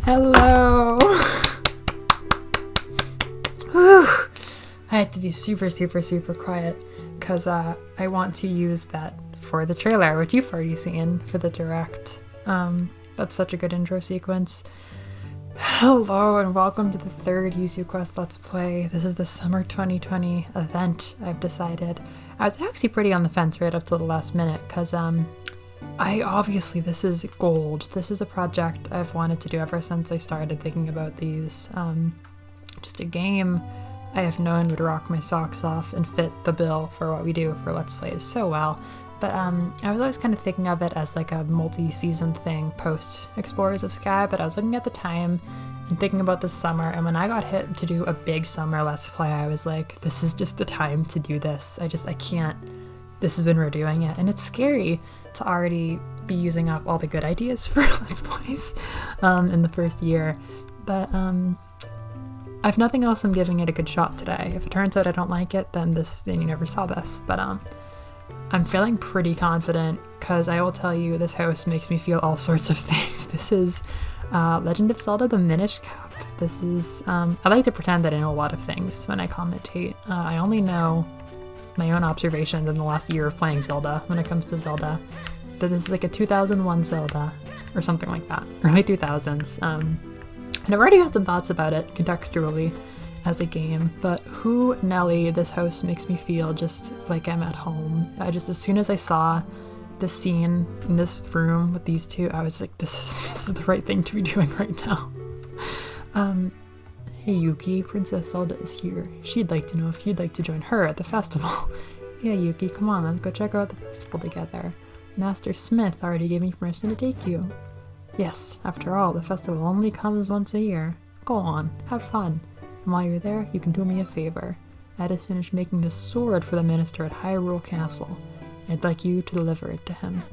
Hello! Whew. I had to be super quiet because I want to use that for the trailer, which you've already seen for the direct. That's such a good intro sequence. Hello and welcome to the third Yuzu Quest Let's Play. This is the summer 2020 event, I've decided. I was actually pretty on the fence right up to the last minute because this is gold. This is a project I've wanted to do ever since I started thinking about these. Just a game I have known would rock my socks off and fit the bill for what we do for Let's Plays so well. But I was always kind of thinking of it as like a multi-season thing post Explorers of Sky, but I was looking at the time and thinking about the summer, and when I got hit to do a big summer Let's Play, I was like, this is just the time to do this. I can't. This is when we're doing it, and it's scary to already be using up all the good ideas for Let's Plays in the first year. But if nothing else, I'm giving it a good shot today. If it turns out I don't like it, then you never saw this. But I'm feeling pretty confident because I will tell you, this house makes me feel all sorts of things. This is Legend of Zelda: The Minish Cap. This is I like to pretend that I know a lot of things when I commentate. I only know my own observations in the last year of playing Zelda when it comes to Zelda. But this is like a 2001 Zelda or something like that, early 2000s. And I've already got some thoughts about it contextually as a game, but who Nelly, this house makes me feel just like I'm at home. As soon as I saw this scene in this room with these two, I was like, this is the right thing to be doing right now. Hey Yuki, Princess Zelda is here. She'd like to know if you'd like to join her at the festival. Yeah Yuki, come on, let's go check out the festival together. Master Smith already gave me permission to take you. Yes, after all, the festival only comes once a year. Go on, have fun. And while you're there, you can do me a favor. I just finished making this sword for the minister at Hyrule Castle. I'd like you to deliver it to him.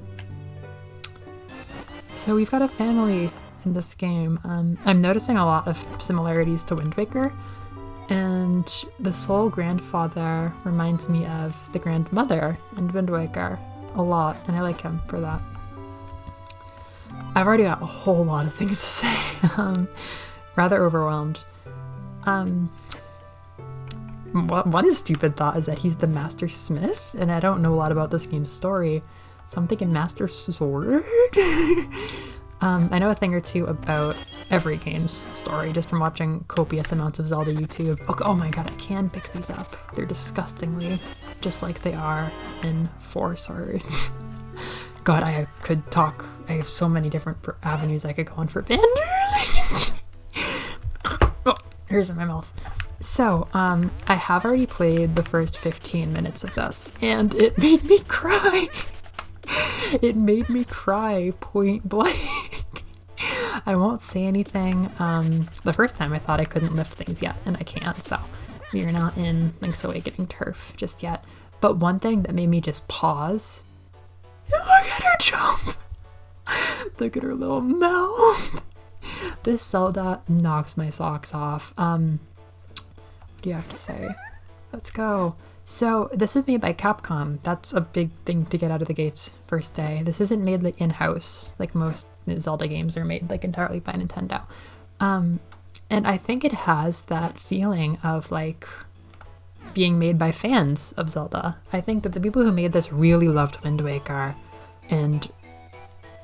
So we've got a family in this game. I'm noticing a lot of similarities to Wind Waker, and the sole grandfather reminds me of the grandmother in Wind Waker a lot, and I like him for that. I've already got a whole lot of things to say. Rather overwhelmed. One stupid thought is that he's the Master Smith, and I don't know a lot about this game's story, so I'm thinking Master Sword? I know a thing or two about every game's story just from watching copious amounts of Zelda YouTube. Oh my god, I can pick these up. They're disgustingly just like they are in Four Swords. God, I could talk. I have so many different avenues I could go on for Vander. Oh, here's in my mouth. So, I have already played the first 15 minutes of this, and it made me cry. It made me cry point blank. I won't say anything. The first time I thought I couldn't lift things yet, and I can't, so you're not in Link's Awakening turf just yet. But one thing that made me just pause, look at her jump! Look at her little mouth! This Zelda knocks my socks off. What do you have to say? Let's go. So this is made by Capcom. That's a big thing to get out of the gates first day. This isn't made like in-house, like most Zelda games are made like entirely by Nintendo. And I think it has that feeling of like being made by fans of Zelda. I think that the people who made this really loved Wind Waker, and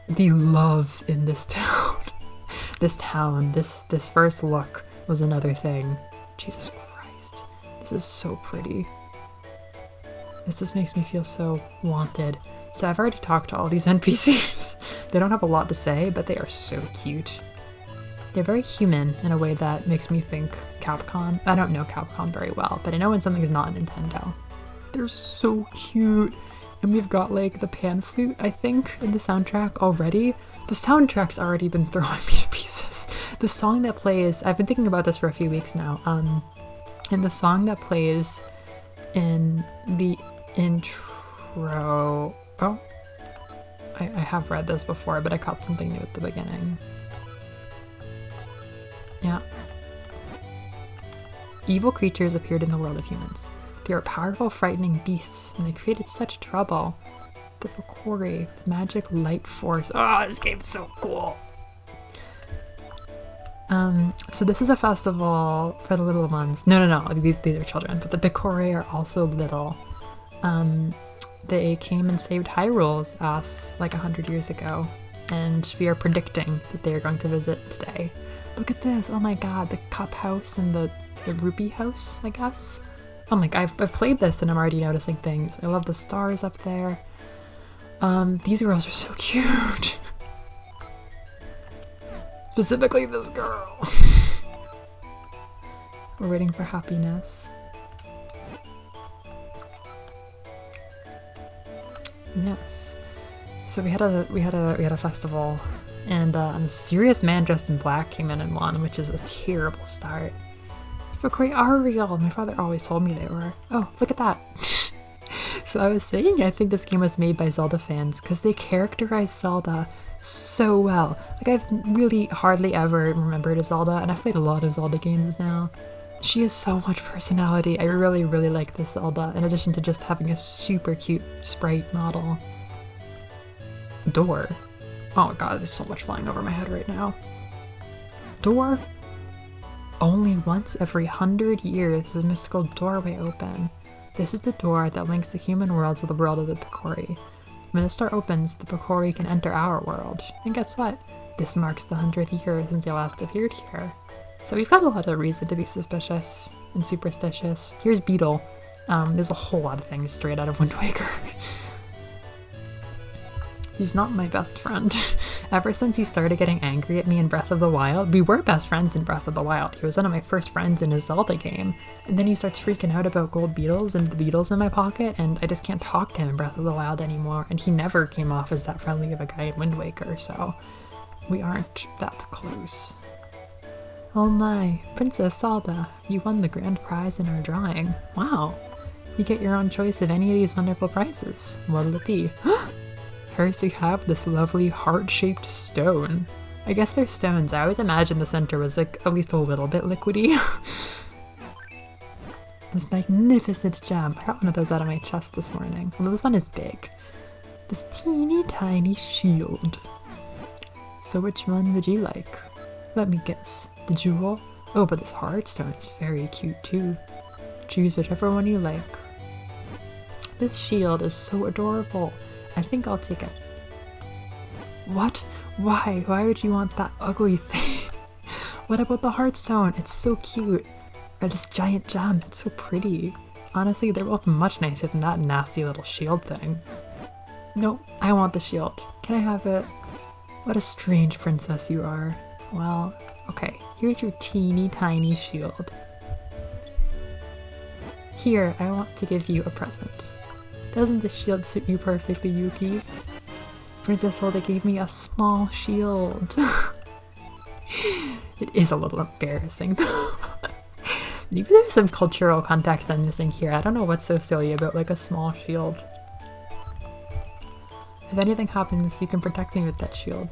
the love in this town. This first look was another thing. Jesus Christ, this is so pretty. This just makes me feel so wanted. So I've already talked to all these NPCs. They don't have a lot to say, but they are so cute. They're very human in a way that makes me think Capcom. I don't know Capcom very well, but I know when something is not Nintendo. They're so cute. And we've got like the pan flute, I think, in the soundtrack already. The soundtrack's already been throwing me to pieces. The song that plays, I've been thinking about this for a few weeks now, and the song that plays in the intro, I have read this before, but I caught something new at the beginning. Yeah. Evil creatures appeared in the world of humans. They are powerful, frightening beasts, and they created such trouble. The Pokori, magic light force. Oh, this game's so cool. So this is a festival for the little ones. No, these are children, but the Picori are also little. They came and saved Hyrule's ass like 100 years ago, and we are predicting that they are going to visit today. Look at this! Oh my god, the cup house and the rupee house, I guess? Oh my god, I've played this and I'm already noticing things. I love the stars up there. These girls are so cute. Specifically this girl. We're waiting for happiness. Yes. So we had a festival, and a mysterious man dressed in black came in and won, which is a terrible start. The Picori are real. My father always told me they were. Oh, look at that. So I was saying I think this game was made by Zelda fans because they characterize Zelda so well. Like, I've really hardly ever remembered a Zelda, and I've played a lot of Zelda games now. She has so much personality. I really, really like this Zelda, in addition to just having a super cute sprite model. Door. Oh my god, there's so much flying over my head right now. Door. Only once every 100 years does a mystical doorway open. This is the door that links the human world to the world of the Picori. When this door opens, the Picori can enter our world. And guess what? This marks the 100th year since they last appeared here. So we've got a lot of reason to be suspicious and superstitious. Here's Beetle. There's a whole lot of things straight out of Wind Waker. He's not my best friend. Ever since he started getting angry at me in Breath of the Wild, we were best friends in Breath of the Wild. He was one of my first friends in a Zelda game. And then he starts freaking out about gold beetles and the beetles in my pocket, and I just can't talk to him in Breath of the Wild anymore. And he never came off as that friendly of a guy in Wind Waker, so we aren't that close. Oh my, Princess Zelda, you won the grand prize in our drawing. Wow. You get your own choice of any of these wonderful prizes. What'll it be? First we have this lovely heart-shaped stone. I guess they're stones. I always imagined the center was like at least a little bit liquidy. This magnificent gem. I got one of those out of my chest this morning. Well, this one is big. This teeny tiny shield. So which one would you like? Let me guess. The jewel? Oh, but this heartstone is very cute too. Choose whichever one you like. This shield is so adorable. I think I'll take it. What? Why? Why would you want that ugly thing? What about the heartstone? It's so cute. Or this giant gem. It's so pretty. Honestly, they're both much nicer than that nasty little shield thing. Nope, I want the shield. Can I have it? What a strange princess you are. Well, okay. Here's your teeny tiny shield. Here, I want to give you a present. Doesn't the shield suit you perfectly, Yuki? Princess Zelda gave me a small shield. It is a little embarrassing though. Maybe there's some cultural context I'm missing here. I don't know what's so silly about like a small shield. If anything happens, you can protect me with that shield.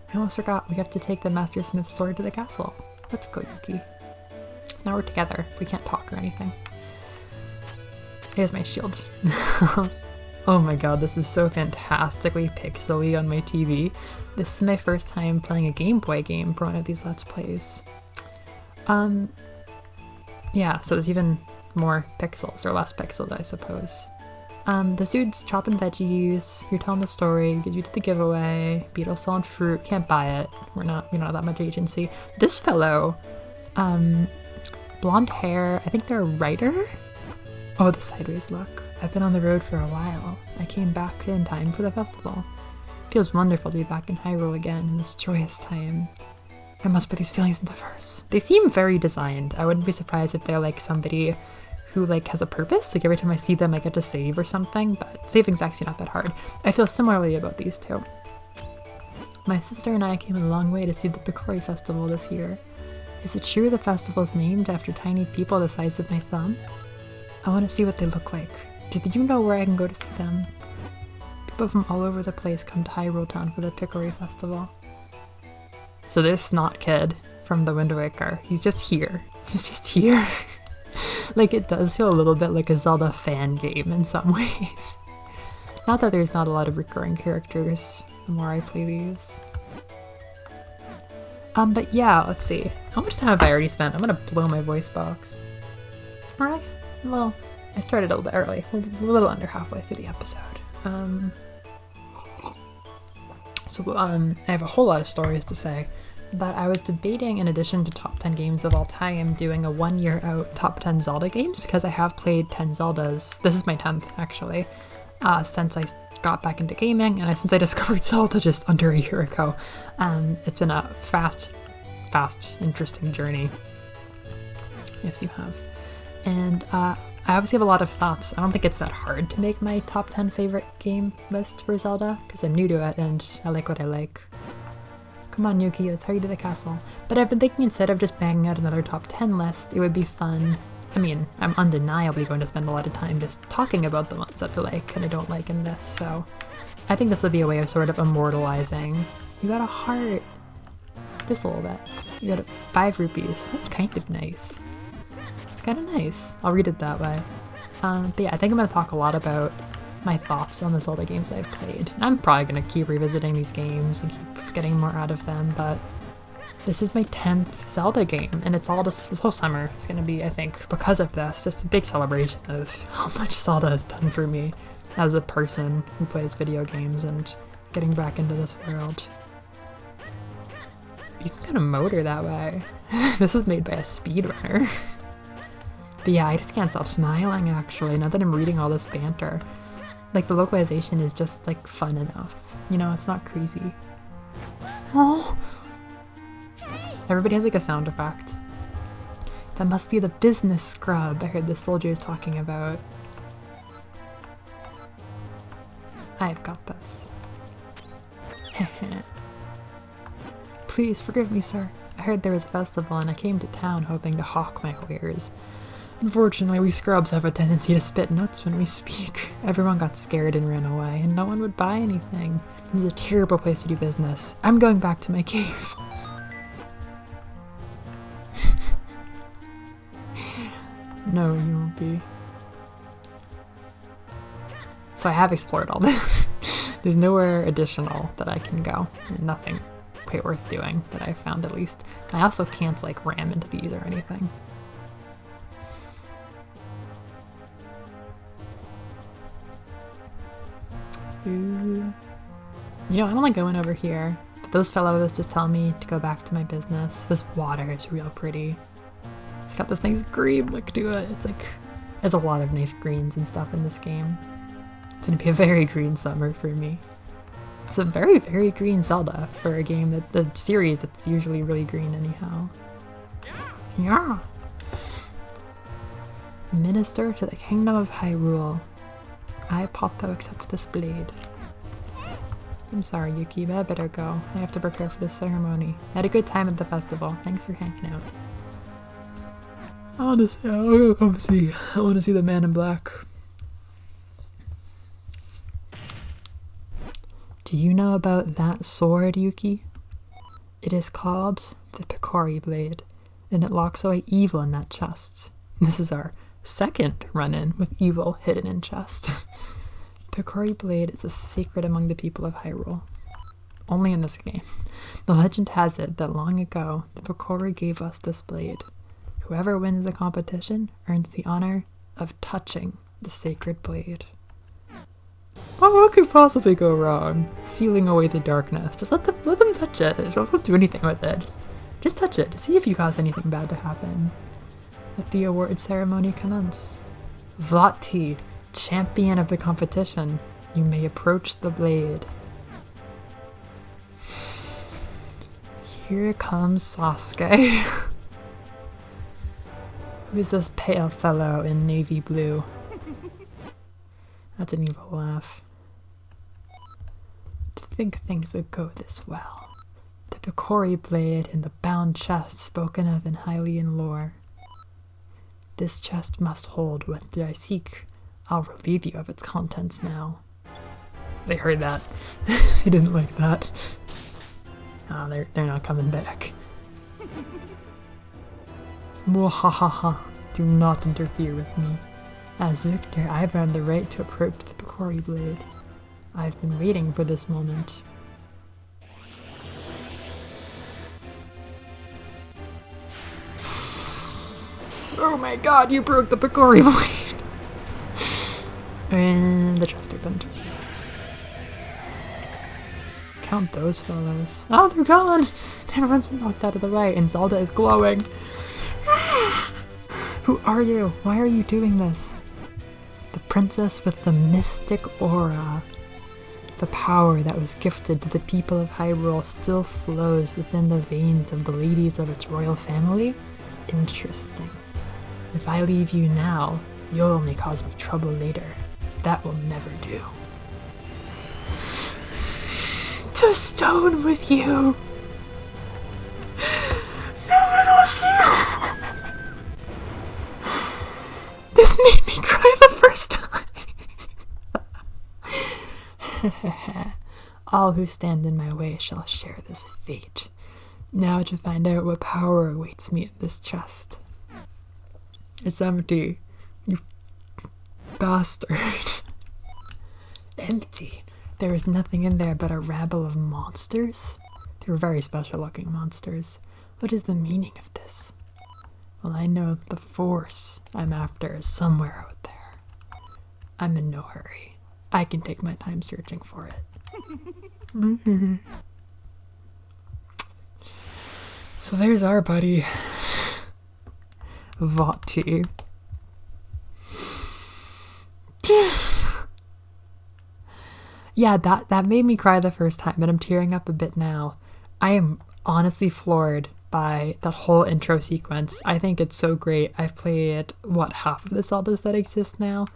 I almost forgot, we have to take the Master Smith's sword to the castle. Let's go, Yuki. Now we're together. We can't talk or anything. Here's my shield. Oh my god, this is so fantastically pixely on my TV. This is my first time playing a Game Boy game for one of these Let's Plays. Yeah, so it's even more pixels, or less pixels, I suppose. This dude's chopping veggies, you're telling the story, you did the giveaway, Beetle's selling fruit, can't buy it, we don't have that much agency. This fellow, blonde hair, I think they're a writer? Oh, the sideways look. I've been on the road for a while. I came back in time for the festival. It feels wonderful to be back in Hyrule again in this joyous time. I must put these feelings into verse. They seem very designed. I wouldn't be surprised if they're like somebody who like has a purpose. Like every time I see them I get to save or something, but saving's actually not that hard. I feel similarly about these two. My sister and I came a long way to see the Picori festival this year. Is it true the festival is named after tiny people the size of my thumb? I want to see what they look like. Did you know where I can go to see them? People from all over the place come to Hyrule Town for the Picori festival. So this snot kid from the Wind Waker, he's just here. He's just here. Like, it does feel a little bit like a Zelda fan game in some ways. Not that there's not a lot of recurring characters the more I play these. But yeah, let's see. How much time have I already spent? I'm gonna blow my voice box. Alright, well, I started a little bit early. A little under halfway through the episode. I have a whole lot of stories to say, but I was debating, in addition to top 10 games of all time, doing a 1 year out top 10 Zelda games, because I have played 10 Zeldas. This is my 10th, actually, since I got back into gaming, and since I discovered Zelda just under a year ago. It's been a fast, interesting journey. Yes, you have. And I obviously have a lot of thoughts. I don't think it's that hard to make my top 10 favorite game list for Zelda, because I'm new to it and I like what I like. Come on, Yuki, let's hurry to the castle. But I've been thinking, instead of just banging out another top 10 list, it would be fun. I mean, I'm undeniably going to spend a lot of time just talking about the ones that I like and I don't like in this, so I think this would be a way of sort of immortalizing. You got a heart. Just a little bit. You got 5 rupees. That's kind of nice. It's kind of nice. I'll read it that way. But yeah, I think I'm going to talk a lot about my thoughts on the Zelda games I've played. I'm probably going to keep revisiting these games and keep getting more out of them, but this is my 10th Zelda game, and it's all this whole summer is going to be, I think, because of this, just a big celebration of how much Zelda has done for me as a person who plays video games and getting back into this world. You can kind of motor that way. This is made by a speedrunner. But yeah, I just can't stop smiling, actually, now that I'm reading all this banter. Like, the localization is just, like, fun enough. You know, it's not crazy. Oh! Everybody has, like, a sound effect. That must be the business scrub I heard the soldiers talking about. I've got this. Please forgive me, sir. I heard there was a festival and I came to town hoping to hawk my wares. Unfortunately, we scrubs have a tendency to spit nuts when we speak. Everyone got scared and ran away, and no one would buy anything. This is a terrible place to do business. I'm going back to my cave. No, you won't be. So I have explored all this. There's nowhere additional that I can go. Nothing quite worth doing that I've found, at least. I also can't, like, ram into these or anything. Ooh. You know, I don't like going over here, but those fellows just tell me to go back to my business. This water is real pretty. It's got this nice green look to it. It's like, there's a lot of nice greens and stuff in this game. It's gonna be a very green summer for me. It's a very, very green Zelda for a game that, the series, it's usually really green anyhow. Yeah! Minister to the Kingdom of Hyrule. I Potto accept this blade. I'm sorry, Yuki, but I better go. I have to prepare for the ceremony. I had a good time at the festival. Thanks for hanging out. I'll go come see. I want to see the man in black. Do you know about that sword, Yuki? It is called the Picori blade, and it locks away evil in that chest. This is our second run-in with evil hidden in chest. Picori blade is a secret among the people of Hyrule. Only in this game. The legend has it that long ago, the Picori gave us this blade. Whoever wins the competition earns the honor of touching the sacred blade. Oh, what could possibly go wrong? Sealing away the darkness. Just let them touch it. Don't do anything with it. Just touch it to see if you cause anything bad to happen. Let the award ceremony commence. Vati, champion of the competition, you may approach the blade. Here comes Sasuke. Who's this pale fellow in navy blue? That's an evil laugh. To think things would go this well. The Picori blade in the bound chest spoken of in Hylian lore. This chest must hold what I seek. I'll relieve you of its contents now. They heard that. They didn't like that. Ah, they're not coming back. Mwahaha, do not interfere with me. As victor, I've earned the right to approach the Picori blade. I've been waiting for this moment. Oh my god, you broke the Picori blade! And the chest opened. Count those fellows. Oh, they're gone! Everyone's been knocked out of the way, and Zelda is glowing. Who are you? Why are you doing this? The princess with the mystic aura. The power that was gifted to the people of Hyrule still flows within the veins of the ladies of its royal family? Interesting. If I leave you now, you'll only cause me trouble later. That will never do. To stone with you! No little shield! This made me cry the first time! All who stand in my way shall share this fate. Now to find out what power awaits me in this chest. It's empty. You bastard. Empty. There is nothing in there but a rabble of monsters? They're very special looking monsters. What is the meaning of this? Well, I know the force I'm after is somewhere out there. I'm in no hurry. I can take my time searching for it. So there's our buddy, Vati. Yeah, that made me cry the first time, but I'm tearing up a bit now. I am honestly floored by that whole intro sequence. I think it's so great. I've played, half of the Zeldas that exist now?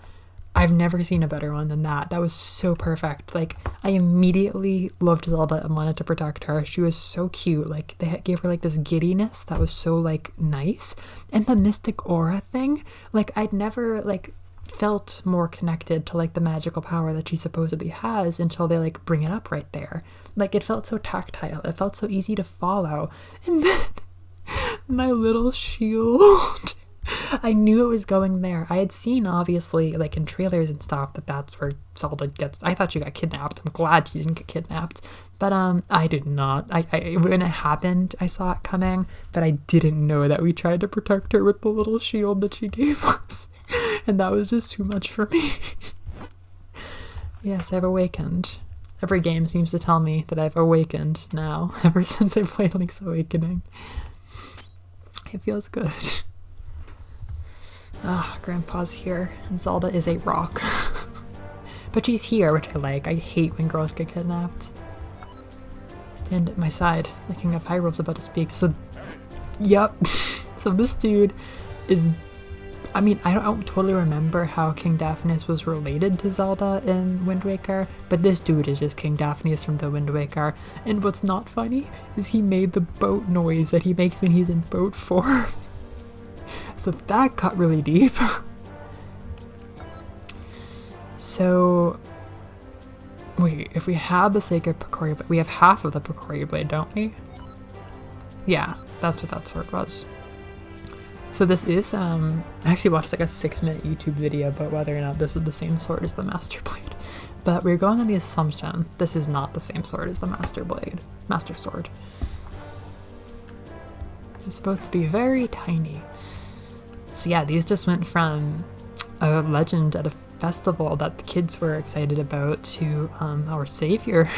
I've never seen a better one than that. That was so perfect. Like, I immediately loved Zelda and wanted to protect her. She was so cute. Like, they gave her, like, this giddiness that was so, like, nice. And the mystic aura thing, like, I'd never, like, felt more connected to, like, the magical power that she supposedly has until they, like, bring it up right there. Like, it felt so tactile. It felt so easy to follow. And then my little shield... I knew it was going there. I had seen, obviously, like in trailers and stuff, that's where Zelda gets... I thought she got kidnapped. I'm glad she didn't get kidnapped. But I did not. I when it happened, I saw it coming, but I didn't know that we tried to protect her with the little shield that she gave us. And that was just too much for me. Yes, I've awakened. Every game seems to tell me that I've awakened now, ever since I played Link's Awakening. It feels good. Ah, Grandpa's here, and Zelda is a rock. But she's here, which I like. I hate when girls get kidnapped. Stand at my side. The King of Hyrule's about to speak. So, yep. So this dude is... I mean, I don't totally remember how King Daphnis was related to Zelda in Wind Waker, but this dude is just King Daphnis from the Wind Waker. And what's not funny is he made the boat noise that he makes when he's in boat form. So that got really deep. So, wait, if we had the sacred Picori Blade, we have half of the Picori Blade, don't we? Yeah, that's what that sword was. So this is, I actually watched like a 6-minute YouTube video about whether or not this was the same sword as the Master Blade. But we're going on the assumption this is not the same sword as the Master Blade. Master Sword. It's supposed to be very tiny. So yeah, these just went from a legend at a festival that the kids were excited about to our savior.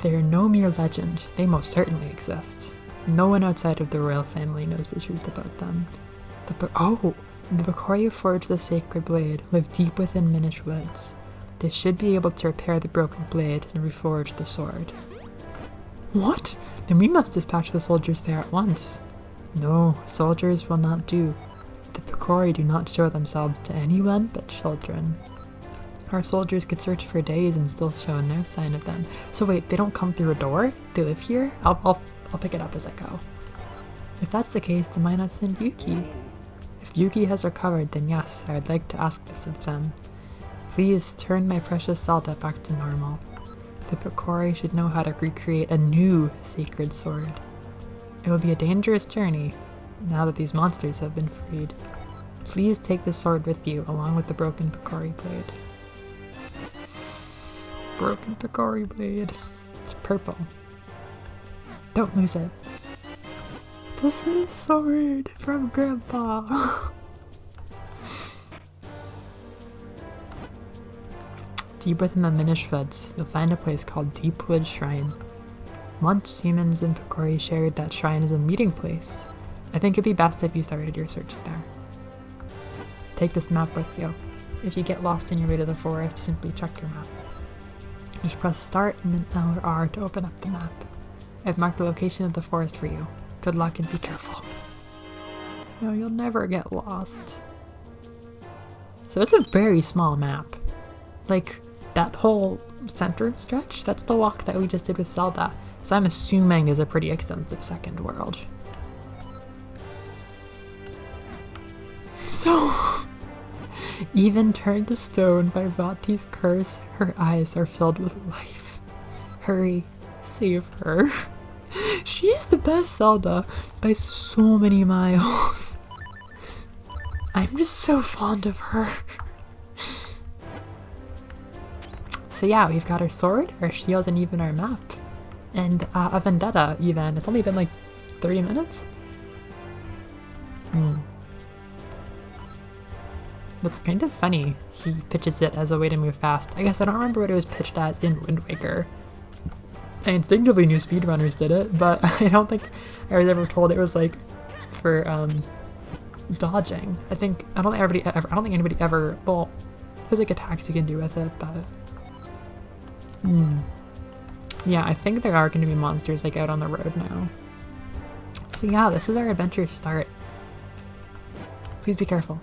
They're no mere legend. They most certainly exist. No one outside of the royal family knows the truth about them. The Picori who forged the sacred blade live deep within Minish Woods. They should be able to repair the broken blade and reforge the sword. What? Then we must dispatch the soldiers there at once. No, soldiers will not do. The Picori do not show themselves to anyone but children. Our soldiers could search for days and still show no sign of them. So wait, they don't come through a door? They live here? I'll pick it up as I go. If that's the case, then why not send Yuki? If Yuki has recovered, then yes, I would like to ask this of them. Please turn my precious Zelda back to normal. The Picori should know how to recreate a new sacred sword. It will be a dangerous journey, now that these monsters have been freed. Please take this sword with you, along with the broken Picori blade. Broken Picori blade. It's purple. Don't lose it. The Smith sword from Grandpa. Deep within the Minish Woods, you'll find a place called Deepwood Shrine. Once humans in Picori shared that shrine as a meeting place. I think it'd be best if you started your search there. Take this map with you. If you get lost in your way to the forest, simply check your map. Just press start and then L or R to open up the map. I've marked the location of the forest for you. Good luck and be careful. No, you'll never get lost. So it's a very small map. Like, that whole center stretch, that's the walk that we just did with Zelda. So I'm assuming there's a pretty extensive second world. So, even turned to stone by Vati's curse, her eyes are filled with life. Hurry, save her. She is the best Zelda by so many miles. I'm just so fond of her. So yeah, we've got our sword, our shield, and even our map. And a vendetta even. It's only been like 30 minutes? That's kind of funny. He pitches it as a way to move fast. I guess I don't remember what it was pitched as in Wind Waker. I instinctively knew speedrunners did it, but I don't think I was ever told it was like for dodging. I don't think anybody ever, well, there's like attacks you can do with it, but yeah, I think there are going to be monsters like out on the road now. So yeah, this is our adventure start. Please be careful.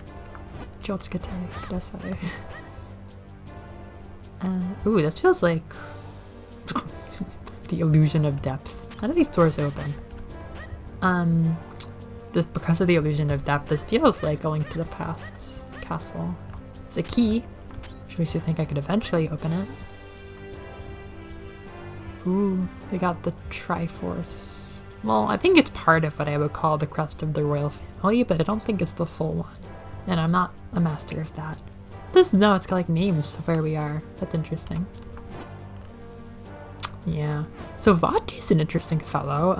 Ooh, this feels like the illusion of depth. None of these doors open. Because of the illusion of depth, this feels like a Link to the Past's castle. It's a key, which makes you think I could eventually open it. Ooh, we got the Triforce. Well, I think it's part of what I would call the crest of the royal family, but I don't think it's the full one. And I'm not a master of that. No, it's got like names of where we are. That's interesting. Yeah. So Vati's an interesting fellow.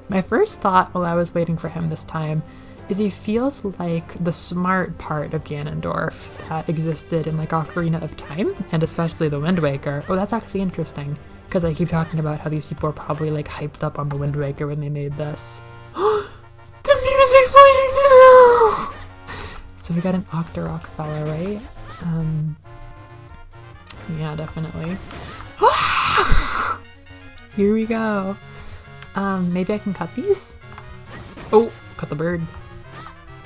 My first thought while I was waiting for him this time is he feels like the smart part of Ganondorf that existed in like Ocarina of Time, and especially the Wind Waker. Oh, that's actually interesting, because I keep talking about how these people are probably like hyped up on the Wind Waker when they made this. The music's playing now! So we got an Octorok fella, right? Yeah, definitely. Here we go. Maybe I can cut these? Oh, cut the bird.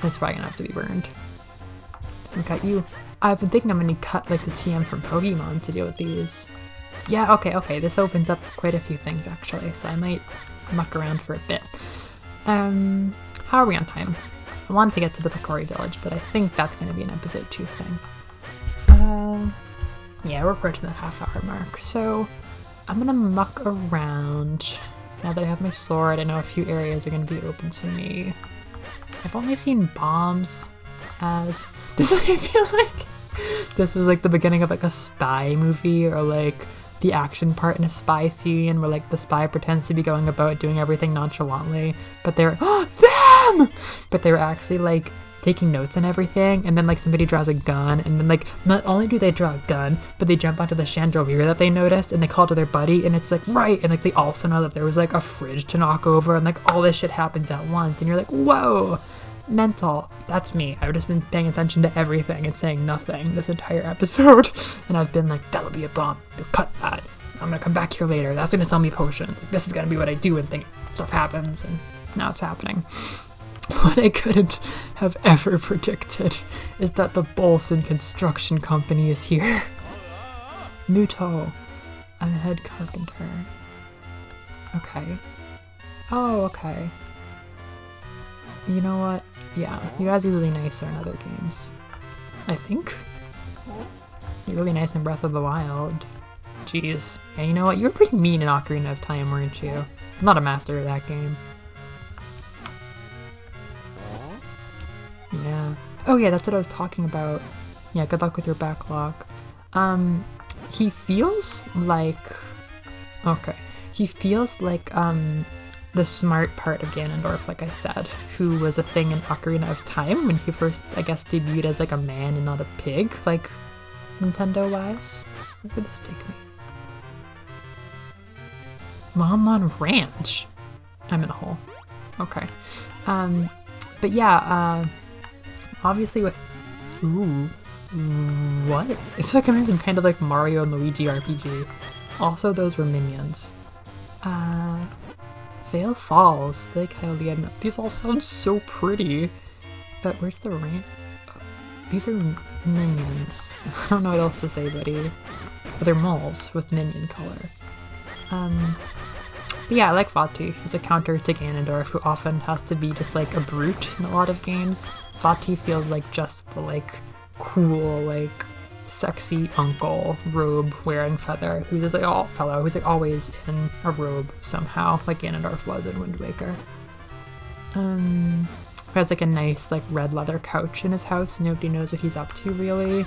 It's probably gonna have to be burned. And cut you. I've been thinking I'm gonna cut like the TM from Pokemon to deal with these. Yeah, okay, this opens up quite a few things actually, so I might muck around for a bit. How are we on time? I wanted to get to the Picori village, but I think that's gonna be an episode 2 thing. Yeah, we're approaching the half-hour mark, so I'm gonna muck around. Now that I have my sword, I know a few areas are gonna be open to me. I've only seen bombs as... I feel like this was like the beginning of like a spy movie, or like the action part in a spy scene where like the spy pretends to be going about doing everything nonchalantly, but they're them! But they were actually like taking notes and everything, and then like somebody draws a gun, and then like not only do they draw a gun, but they jump onto the chandelier that they noticed, and they call to their buddy, and it's like right, and like they also know that there was like a fridge to knock over, and like all this shit happens at once, and you're like, whoa, mental. That's me. I've just been paying attention to everything and saying nothing this entire episode, and I've been like, that'll be a bomb, you'll cut that, I'm gonna come back here later, that's gonna sell me potions, this is gonna be what I do when stuff happens, and now it's happening. What I couldn't have ever predicted is that the Bolson Construction Company is here. Muto, I'm a head carpenter. Okay. Oh, okay. You know what? Yeah, you guys are usually nicer in other games. I think. You're really nice in Breath of the Wild. Jeez. And you know what? You were pretty mean in Ocarina of Time, weren't you? I'm not a master of that game. Yeah. Oh yeah, that's what I was talking about. Yeah, good luck with your backlog. He feels like... Okay. He feels like, the smart part of Ganondorf, like I said, who was a thing in Ocarina of Time when he first, I guess, debuted as like a man and not a pig, like Nintendo-wise. Where would this take me? Lon Lon Ranch. I'm in a hole. Okay. But yeah, obviously with... Ooh. What? I feel like I'm in some kind of like Mario and Luigi RPG. Also, those were minions. Vale Falls, Lake Hylian. These all sound so pretty. But where's the ranch? These are minions. I don't know what else to say, buddy. But they're moles with minion color. But yeah, I like Vati. He's a counter to Ganondorf, who often has to be just like a brute in a lot of games. Vati feels like just the like cool, like sexy uncle robe wearing feather who's just like who's like always in a robe somehow, like Ganondorf was in Wind Waker. Who has like a nice like red leather couch in his house and nobody knows what he's up to really.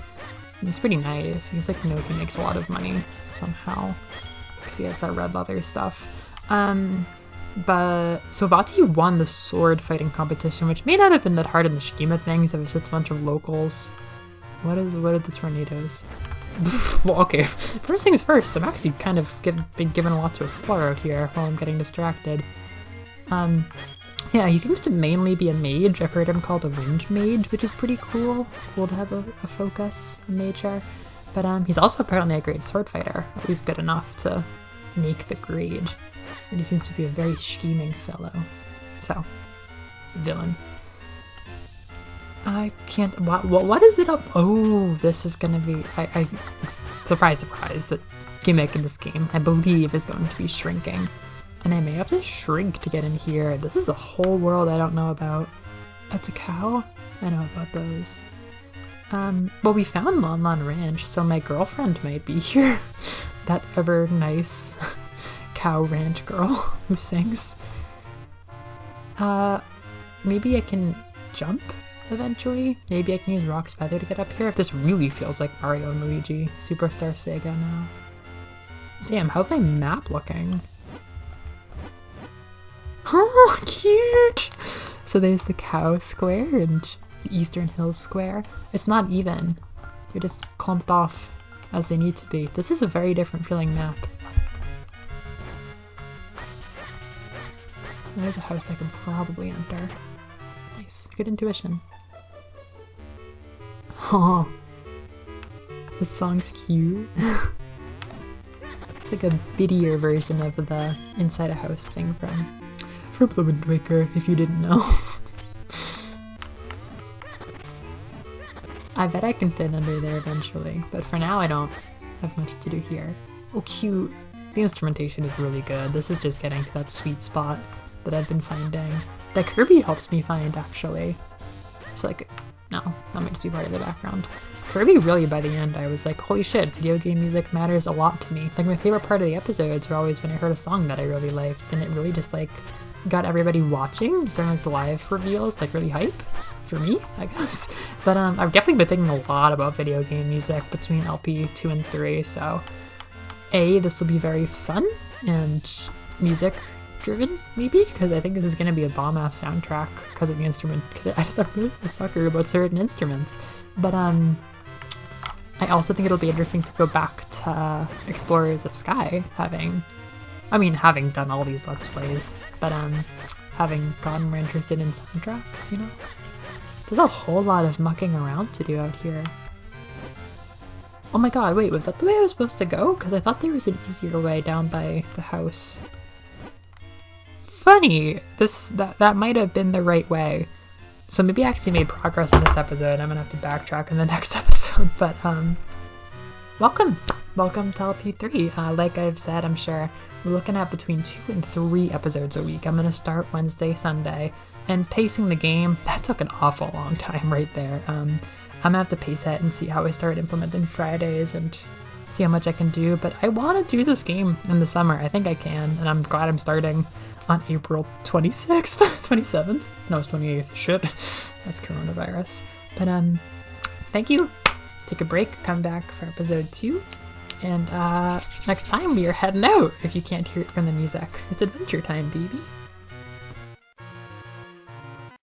And he's pretty nice. He's like, he makes a lot of money somehow because he has that red leather stuff. But so Vati won the sword fighting competition, which may not have been that hard in the scheme of things. It was just a bunch of locals. What are the tornadoes? Well, okay. First things first. I'm actually kind of been given a lot to explore out here while I'm getting distracted. Yeah, he seems to mainly be a mage. I've heard him called a wind mage, which is pretty cool. Cool to have a focus, a mager. But he's also apparently a great sword fighter, at least good enough to make the grade. And he seems to be a very scheming fellow. So, villain. I can't. What is it up? Oh, this is gonna be. I surprise, the gimmick in this game, I believe, is going to be shrinking, and I may have to shrink to get in here. This is a whole world I don't know about. That's a cow. I know about those. Well, we found Lon Lon Ranch, so my girlfriend might be here. That ever nice cow ranch girl who sings. Maybe I can jump eventually. Maybe I can use Rock's Feather to get up here. If this really feels like Mario and Luigi Superstar Sega now. Damn, how's my map looking? Oh, cute! So there's the Cow Square and Eastern Hills Square. It's not even. They're just clumped off as they need to be. This is a very different feeling map. There's a house I can probably enter. Nice. Good intuition. Oh, this song's cute. It's like a biddier version of the Inside a House thing from the Wind Waker, if you didn't know. I bet I can fit under there eventually, but for now I don't have much to do here. Oh, cute. The instrumentation is really good. This is just getting to that sweet spot that I've been finding. That Kirby helps me find, actually. It's like, no, that might just be part of the background. Kirby, really, by the end, I was like, holy shit, video game music matters a lot to me. Like, my favorite part of the episodes were always when I heard a song that I really liked, and it really just, like, got everybody watching during, like, the live reveals, like, really hype. For me, I guess. But I've definitely been thinking a lot about video game music between LP 2 and 3, so this will be very fun and music driven, maybe, because I think this is going to be a bomb-ass soundtrack because of the instrument, because I'm really a sucker about certain instruments. But I also think it'll be interesting to go back to Explorers of Sky, having done all these Let's Plays, but having gotten more interested in soundtracks, you know? There's a whole lot of mucking around to do out here. Oh my god, wait, was that the way I was supposed to go? Because I thought there was an easier way down by the house. Funny! That might have been the right way. So maybe I actually made progress in this episode. I'm gonna have to backtrack in the next episode, but welcome! Welcome to LP3. Like I've said, I'm sure we're looking at between 2 and 3 episodes a week. I'm gonna start Wednesday, Sunday. And pacing the game, that took an awful long time right there. I'm gonna have to pace it and see how I start implementing Fridays and see how much I can do. But I want to do this game in the summer. I think I can, and I'm glad I'm starting on April 26th, 27th. No, it's 28th. Shit, that's coronavirus. But thank you. Take a break. Come back for episode 2. And next time we are heading out. If you can't hear it from the music, it's adventure time, baby.